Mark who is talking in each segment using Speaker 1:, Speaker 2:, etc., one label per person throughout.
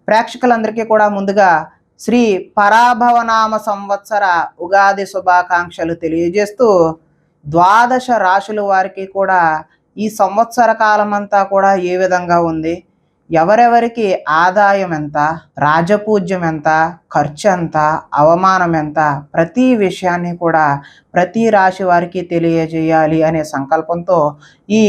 Speaker 1: ప్రేక్షకులందరికీ కూడా ముందుగా శ్రీ పరాభవనామ సంవత్సర ఉగాది శుభాకాంక్షలు తెలియజేస్తూ ద్వాదశ రాశుల వారికి కూడా ఈ సంవత్సర కాలం అంతా కూడా ఏ విధంగా ఉంది, ఎవరెవరికి ఆదాయం ఎంత, రాజపూజ్యం ఎంత, ఖర్చు ఎంత, అవమానం ఎంత, ప్రతి విషయాన్ని కూడా ప్రతి రాశి వారికి తెలియజేయాలి అనే సంకల్పంతో ఈ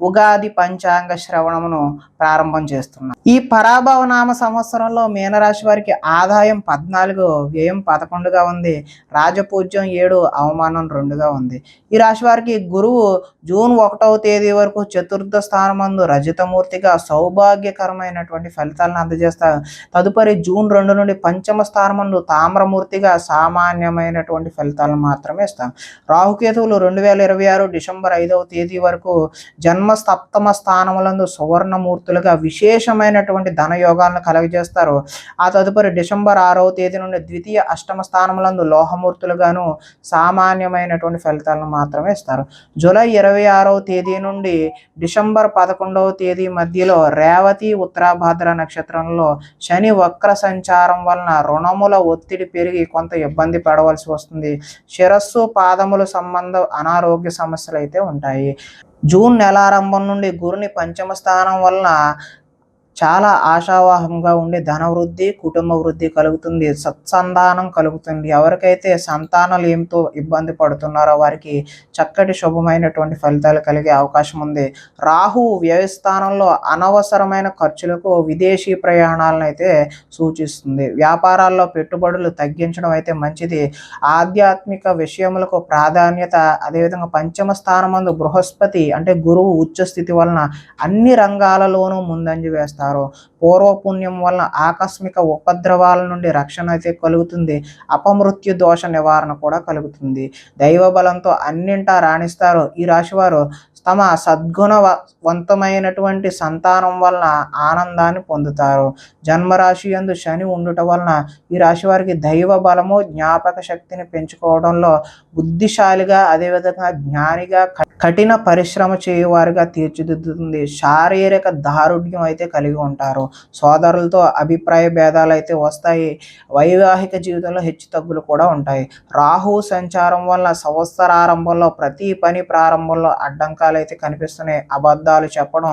Speaker 1: ఉగాది పంచాంగ శ్రవణమును ప్రారంభం చేస్తున్నాం. ఈ పరాభవనామ సంవత్సరంలో మీనరాశి వారికి ఆదాయం 14, వ్యయం 11గా ఉంది. రాజపూజ్యం 7, అవమానం 2గా ఉంది. ఈ రాశి వారికి గురువు జూన్ 1వ తేదీ వరకు చతుర్థ స్థానమందు రజితమూర్తిగా సౌభాగ్యకరమైనటువంటి ఫలితాలను అందజేస్తారు. తదుపరి జూన్ 2 నుండి పంచమ స్థానమందు తామ్రమూర్తిగా సామాన్యమైనటువంటి ఫలితాలను మాత్రమే ఇస్తాం. రాహుకేతువులు 2026 డిసెంబర్ 5వ తేదీ వరకు జన్మ సప్తమ స్థానములందు సువర్ణమూర్తులుగా విశేషమైనటువంటి ధనయోగాలను కలగజేస్తారు. ఆ తదుపరి డిసెంబర్ 6వ తేదీ నుండి ద్వితీయ అష్టమ స్థానములందు లోహమూర్తులుగాను సామాన్యమైనటువంటి ఫలితాలను మాత్రమే ఇస్తారు. జూలై 26వ తేదీ నుండి డిసెంబర్ 11వ తేదీ మధ్యలో రేవతి ఉత్తరాభాద్ర నక్షత్రంలో శని వక్ర సంచారం వలన రుణముల ఒత్తిడి పెరిగి కొంత ఇబ్బంది పడవలసి వస్తుంది. శిరస్సు పాదముల సంబంధ అనారోగ్య సమస్యలు అయితే ఉంటాయి. జూన్ నెలారంభం నుండి గురుని పంచమ స్థానం వలన చాలా ఆశావాహంగా ఉండి ధనవృద్ధి, కుటుంబ వృద్ధి కలుగుతుంది. సత్సంతానం కలుగుతుంది. ఎవరికైతే సంతానాలు ఏమితో ఇబ్బంది పడుతున్నారో వారికి చక్కటి శుభమైనటువంటి ఫలితాలు కలిగే అవకాశం ఉంది. రాహు వ్యయస్థానంలో అనవసరమైన ఖర్చులకు విదేశీ ప్రయాణాలను అయితే సూచిస్తుంది. వ్యాపారాల్లో పెట్టుబడులు తగ్గించడం అయితే మంచిది. ఆధ్యాత్మిక విషయములకు ప్రాధాన్యత. అదేవిధంగా పంచమ స్థానమందు బృహస్పతి అంటే గురువు ఉచ్చ స్థితి వలన అన్ని రంగాలలోనూ ముందంజ వేస్తారు. పూర్వపుణ్యం వలన ఆకస్మిక ఉపద్రవాల నుండి రక్షణ అయితే కలుగుతుంది. అపమృత్యు దోష నివారణ కూడా కలుగుతుంది. దైవ బలంతో అన్నింటా రాణిస్తారు. ఈ రాశివారు తమ సద్గుణవంతమైనటువంటి సంతానం వలన ఆనందాన్ని పొందుతారు. జన్మరాశి యందు శని ఉండుట వలన ఈ రాశి వారికి దైవ బలము, జ్ఞాపక శక్తిని పెంచుకోవడంలో బుద్ధిశాలిగా, అదేవిధంగా జ్ఞానిగా, కఠిన పరిశ్రమ చేయువారిగా తీర్చిదిద్దుతుంది. శారీరక దారుఢ్యం అయితే కలిగి ఉంటారు. సోదరులతో అభిప్రాయ భేదాలు అయితే వస్తాయి. వైవాహిక జీవితంలో హెచ్చు తగ్గులు కూడా ఉంటాయి. రాహు సంచారం వల్ల సంవత్సరారంభంలో ప్రతి పని ప్రారంభంలో అడ్డంకాలు అయితే కనిపిస్తున్నాయి. అబద్ధాలు చెప్పడం,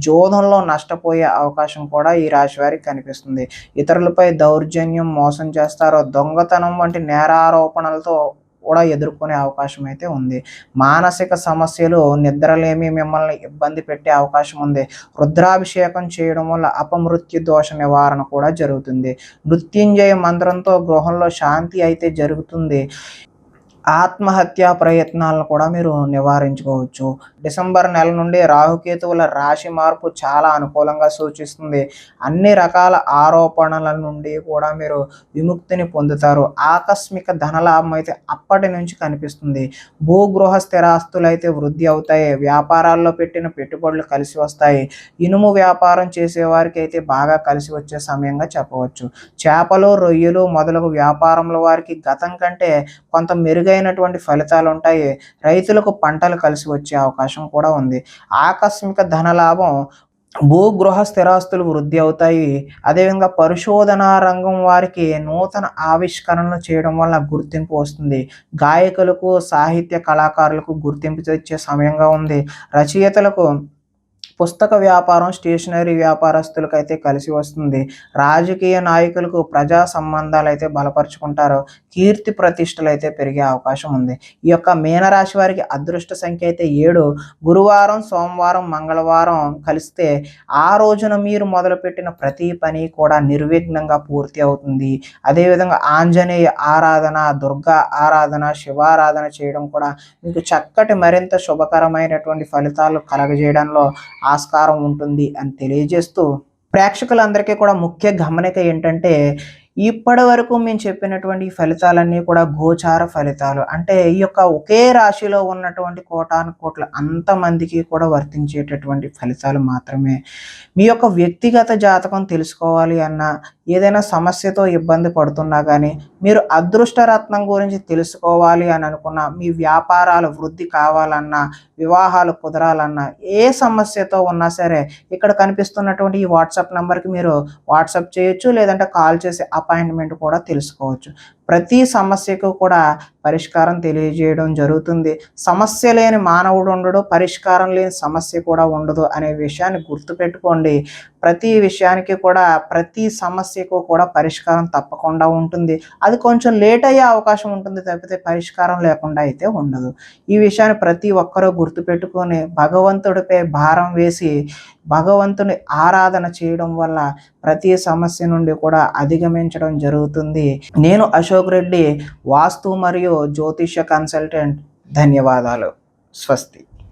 Speaker 1: జోదంలో నష్టపోయే అవకాశం కూడా ఈ రాశి వారికి కనిపిస్తుంది. ఇతరులపై దౌర్జన్యం, మోసం చేస్తారు. దొంగతనం వంటి నేరారోపణలతో కూడా ఎదుర్కొనే అవకాశం అయితే ఉంది. మానసిక సమస్యలు, నిద్రలేమి మిమ్మల్ని ఇబ్బంది పెట్టే అవకాశం ఉంది. రుద్రాభిషేకం చేయడం వల్ల అపమృత్యు దోష నివారణ కూడా జరుగుతుంది. మృత్యుంజయ మంత్రంతో గృహంలో శాంతి అయితే జరుగుతుంది. ఆత్మహత్యా ప్రయత్నాలను కూడా మీరు నివారించుకోవచ్చు. డిసెంబర్ నెల నుండి రాహుకేతువుల రాశి మార్పు చాలా అనుకూలంగా సూచిస్తుంది. అన్ని రకాల ఆరోపణల నుండి కూడా మీరు విముక్తిని పొందుతారు. ఆకస్మిక ధనలాభం అయితే అప్పటి నుంచి కనిపిస్తుంది. భూగృహ స్థిరాస్తులు అయితే వృద్ధి అవుతాయి. వ్యాపారాల్లో పెట్టిన పెట్టుబడులు కలిసి వస్తాయి. ఇనుము వ్యాపారం చేసేవారికి అయితే బాగా కలిసి వచ్చే సమయంగా చెప్పవచ్చు. చేపలు, రొయ్యలు మొదలగు వ్యాపారముల వారికి గతం కంటే కొంత మెరుగైనటువంటి ఫలితాలు ఉంటాయి. రైతులకు పంటలు కలిసి వచ్చే అవకాశం కూడా ఉంది. ఆకస్మిక ధనలాభం, భూగృహ స్థిరాస్తులు వృద్ధి అవుతాయి. అదేవిధంగా పరిశోధనా రంగం వారికి నూతన ఆవిష్కరణలు చేయడం వల్ల గుర్తింపు వస్తుంది. గాయకులకు, సాహిత్య కళాకారులకు గుర్తింపు తెచ్చే సమయంగా ఉంది. రచయితలకు, పుస్తక వ్యాపారం, స్టేషనరీ వ్యాపారస్తులకు అయితే కలిసి వస్తుంది. రాజకీయ నాయకులకు ప్రజా సంబంధాలు అయితే బలపరుచుకుంటారు. కీర్తి ప్రతిష్టలు అయితే పెరిగే అవకాశం ఉంది. ఈ యొక్క మీనరాశి వారికి అదృష్ట సంఖ్య అయితే 7. గురువారం, సోమవారం, మంగళవారం కలిస్తే ఆ రోజున మీరు మొదలుపెట్టిన ప్రతి పని కూడా నిర్విఘ్నంగా పూర్తి అవుతుంది. అదేవిధంగా ఆంజనేయ ఆరాధన, దుర్గా ఆరాధన, శివారాధన చేయడం కూడా మీకు చక్కటి మరింత శుభకరమైనటువంటి ఫలితాలు కలగజేయడంలో ఆస్కారం ఉంటుంది అని తెలియజేస్తూ, ప్రేక్షకులందరికీ కూడా ముఖ్య గమనిక ఏంటంటే ఇప్పటి వరకు మేము చెప్పినటువంటి ఫలితాలన్నీ కూడా గోచార ఫలితాలు. అంటే ఈ యొక్క ఒకే రాశిలో ఉన్నటువంటి కోటాను కోట్ల అంతమందికి కూడా వర్తించేటటువంటి ఫలితాలు మాత్రమే. మీ యొక్క వ్యక్తిగత జాతకం తెలుసుకోవాలి అన్నా, ఏదైనా సమస్యతో ఇబ్బంది పడుతున్నా కానీ, మీరు అదృష్టరత్నం గురించి తెలుసుకోవాలి అని అనుకున్నా, మీ వ్యాపారాలు వృద్ధి కావాలన్నా, వివాహాలు కుదరాలన్నా, ఏ సమస్యతో ఉన్నా సరే ఇక్కడ కనిపిస్తున్నటువంటి ఈ వాట్సాప్ నెంబర్కి మీరు వాట్సాప్ చేయొచ్చు, లేదంటే కాల్ చేసి అపాయింట్మెంట్ కూడా తెలుసుకోవచ్చు. ప్రతి సమస్యకు కూడా పరిష్కారం తెలియజేయడం జరుగుతుంది. సమస్య లేని మానవుడు ఉండడు, పరిష్కారం లేని సమస్య కూడా ఉండదు అనే విషయాన్ని గుర్తుపెట్టుకోండి. ప్రతి విషయానికి కూడా, ప్రతి సమస్యకు కూడా పరిష్కారం తప్పకుండా ఉంటుంది. అది కొంచెం లేట్ అయ్యే అవకాశం ఉంటుంది తప్పితే పరిష్కారం లేకుండా అయితే ఉండదు. ఈ విషయాన్ని ప్రతి ఒక్కరూ గుర్తుపెట్టుకొని భగవంతుడిపై భారం వేసి భగవంతుని ఆరాధన చేయడం వల్ల ప్రతి సమస్య నుండి కూడా అధిగమించడం జరుగుతుంది. నేను అశోక్ రెడ్డి, వాస్తు మరియు జ్యోతిష్య కన్సల్టెంట్. ధన్యవాదాలు. స్వస్తి.